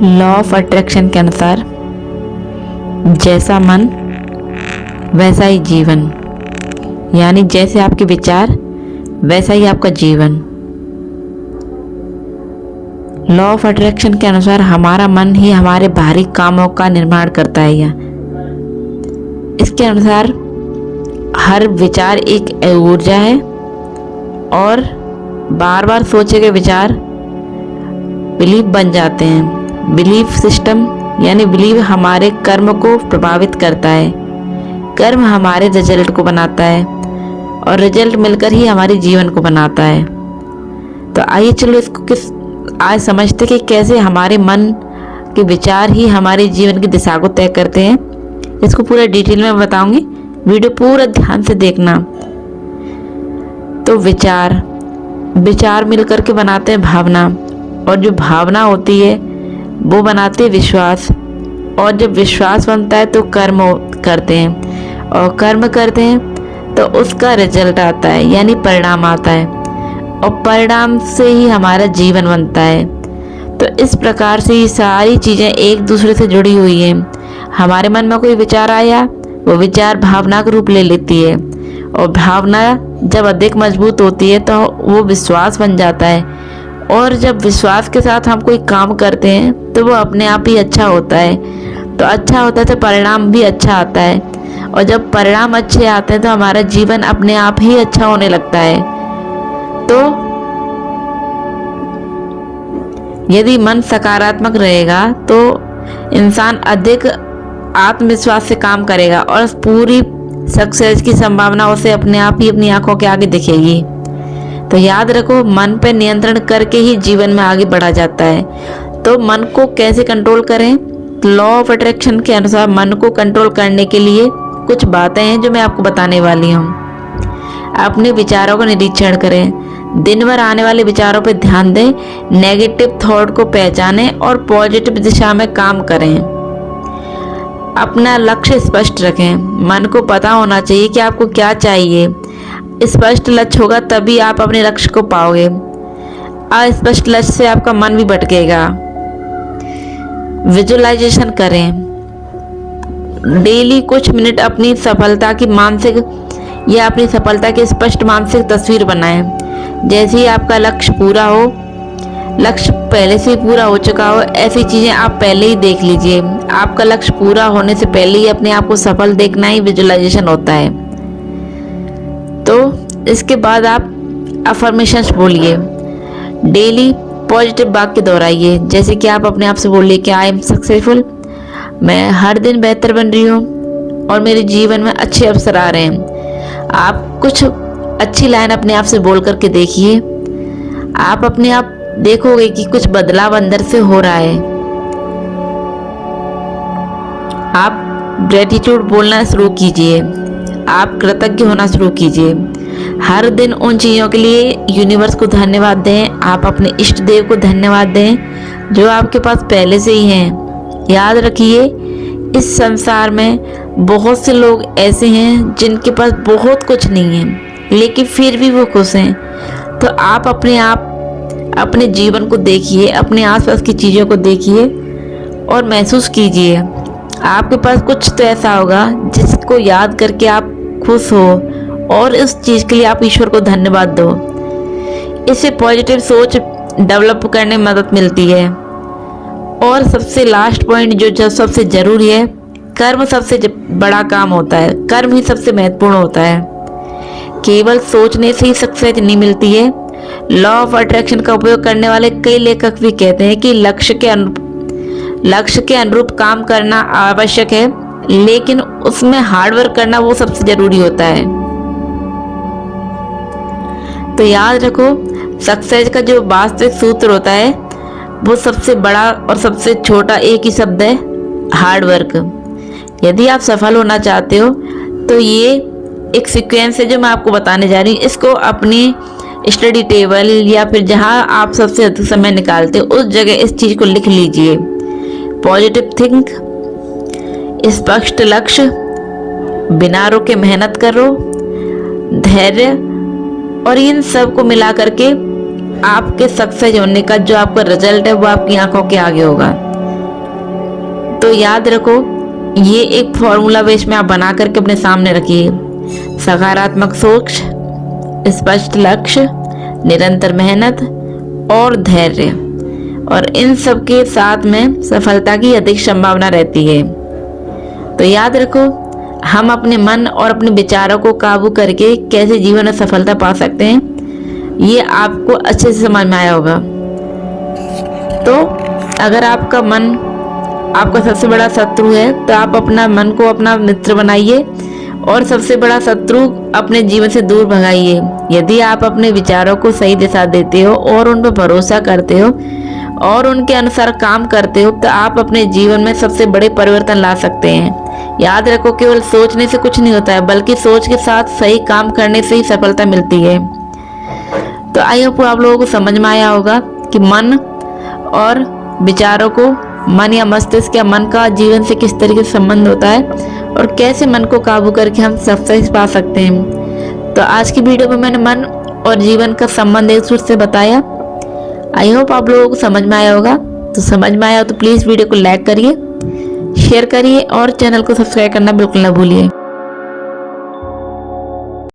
Law of attraction के अनुसार जैसा मन वैसा ही जीवन, यानी जैसे आपके विचार वैसा ही आपका जीवन। लॉ ऑफ अट्रैक्शन के अनुसार हमारा मन ही हमारे बाहरी कामों का निर्माण करता है। इसके अनुसार हर विचार एक ऊर्जा है और बार बार सोचे गए विचार बिलीफ बन जाते हैं। बिलीफ सिस्टम यानी बिलीफ हमारे कर्म को प्रभावित करता है, कर्म हमारे रिजल्ट को बनाता है और रिजल्ट मिलकर ही हमारे जीवन को बनाता है। तो आइए चलो इसको आज समझते कि कैसे हमारे मन के विचार ही हमारे जीवन की दिशा को तय करते हैं। इसको पूरा डिटेल में बताऊंगी, वीडियो पूरा ध्यान से देखना। तो विचार मिलकर के बनाते हैं भावना, और जो भावना होती है वो बनाती है विश्वास, और जब विश्वास बनता है तो कर्म करते हैं, और कर्म करते हैं तो उसका रिजल्ट आता है यानी परिणाम आता है, और परिणाम से ही हमारा जीवन बनता है। तो इस प्रकार से ये सारी चीज़ें एक दूसरे से जुड़ी हुई हैं। हमारे मन में कोई विचार आया, वो विचार भावना का रूप ले लेती है, और भावना जब अधिक मजबूत होती है तो वो विश्वास बन जाता है, और जब विश्वास के साथ हम कोई काम करते हैं तो वो अपने आप ही अच्छा होता है। तो अच्छा होता है तो परिणाम भी अच्छा आता है, और जब परिणाम अच्छे आते हैं तो हमारा जीवन अपने आप ही अच्छा होने लगता है। तो यदि मन सकारात्मक रहेगा तो इंसान अधिक आत्मविश्वास से काम करेगा और पूरी सक्सेस की संभावना उसे अपने आप ही अपनी आंखों के आगे दिखेगी। तो याद रखो, मन पर नियंत्रण करके ही जीवन में आगे बढ़ा जाता है। तो मन को कैसे कंट्रोल करें? लॉ ऑफ अट्रैक्शन के अनुसार मन को कंट्रोल करने के लिए कुछ बातें हैं जो मैं आपको बताने वाली हूँ। अपने विचारों का निरीक्षण करें, दिन भर आने वाले विचारों पर ध्यान दें, नेगेटिव थॉट को पहचानें और पॉजिटिव दिशा में काम करें। अपना लक्ष्य स्पष्ट रखें, मन को पता होना चाहिए कि आपको क्या चाहिए। स्पष्ट लक्ष्य होगा तभी आप अपने लक्ष्य को पाओगे। अस्पष्ट लक्ष्य से आपका मन भी भटकेगा। विजुअलाइजेशन करें, डेली कुछ मिनट अपनी सफलता की स्पष्ट मानसिक तस्वीर बनाएं। जैसे ही आपका लक्ष्य पूरा हो, लक्ष्य पहले से ही पूरा हो चुका हो, ऐसी चीज़ें आप पहले ही देख लीजिए। आपका लक्ष्य पूरा होने से पहले ही अपने आप को सफल देखना ही विजुअलाइजेशन होता है। तो इसके बाद आप अफर्मेशंस बोलिए, डेली पॉजिटिव वाक्य दोहराइए। जैसे कि आप अपने आप से बोलिए कि आई एम सक्सेसफुल, मैं हर दिन बेहतर बन रही हूँ और मेरे जीवन में अच्छे अवसर आ रहे हैं। आप कुछ अच्छी लाइन अपने आप से बोल करके देखिए, आप अपने आप देखोगे कि कुछ बदलाव अंदर से हो रहा है। आप ग्रेटिट्यूड बोलना शुरू कीजिए, आप कृतज्ञ होना शुरू कीजिए। हर दिन उन चीज़ों के लिए यूनिवर्स को धन्यवाद दें, आप अपने इष्ट देव को धन्यवाद दें जो आपके पास पहले से ही हैं। याद रखिए, इस संसार में बहुत से लोग ऐसे हैं जिनके पास बहुत कुछ नहीं है लेकिन फिर भी वो खुश हैं। तो आप अपने जीवन को देखिए, अपने आसपास की चीज़ों को देखिए और महसूस कीजिए। आपके पास कुछ तो ऐसा होगा जिसको याद करके आप खुश हो और इस चीज़ के लिए आप ईश्वर को धन्यवाद दो। इससे पॉजिटिव सोच डेवलप करने में मदद मिलती है। और सबसे लास्ट पॉइंट जो सबसे ज़रूरी है, कर्म सबसे बड़ा काम होता है, कर्म ही सबसे महत्वपूर्ण होता है। केवल सोचने से ही सक्सेस नहीं मिलती है। लॉ ऑफ अट्रैक्शन का उपयोग करने वाले कई लेखक भी कहते हैं कि लक्ष्य के अनुरूप काम करना आवश्यक है, लेकिन उसमें हार्डवर्क करना वो सबसे जरूरी होता है। तो याद रखो, सक्सेस का जो वास्तविक सूत्र होता है वो सबसे बड़ा और सबसे छोटा एक ही शब्द है, हार्डवर्क। यदि आप सफल होना चाहते हो तो ये एक सीक्वेंस है जो मैं आपको बताने जा रही हूँ। इसको अपनी स्टडी टेबल या फिर जहाँ आप सबसे अधिक समय निकालते हो उस जगह इस चीज़ को लिख लीजिए। पॉजिटिव थिंक, स्पष्ट लक्ष्य, बिना रुके मेहनत करो, धैर्य, और इन सब को मिला करके आपके सक्सेस होने का जो आपका रिजल्ट है वो आपकी आंखों के आगे होगा। तो याद रखो, ये एक फॉर्मूला बेस में आप बना करके अपने सामने रखिए। सकारात्मक सोच, स्पष्ट लक्ष्य, निरंतर मेहनत और धैर्य, और इन सब के साथ में सफलता की अधिक संभावना रहती है। तो याद रखो, हम अपने मन और अपने विचारों को काबू करके कैसे जीवन में सफलता पा सकते हैं, ये आपको अच्छे से समझ में आया होगा। तो अगर आपका मन आपका सबसे बड़ा शत्रु है, तो आप अपना मन को अपना मित्र बनाइए और सबसे बड़ा शत्रु अपने जीवन से दूर भगाइए। यदि आप अपने विचारों को सही दिशा देते हो और उन पर भरोसा करते हो और उनके अनुसार काम करते हो, तो आप अपने जीवन में सबसे बड़े परिवर्तन ला सकते हैं। याद रखो, केवल सोचने से कुछ नहीं होता है, बल्कि सोच के साथ सही काम करने से ही सफलता मिलती है। तो आई होप आप लोगों को समझ में आया होगा कि मन और विचारों को, मन या मस्तिष्क या मन का जीवन से किस तरीके से संबंध होता है और कैसे मन को काबू करके हम सफलता पा सकते हैं। तो आज की वीडियो में मैंने मन और जीवन का संबंध एक दूसरे से बताया। आई होप आप लोगों को समझ में आया होगा। तो समझ में आया हो तो प्लीज़ वीडियो को लाइक करिए, शेयर करिए और चैनल को सब्सक्राइब करना बिल्कुल ना भूलिए।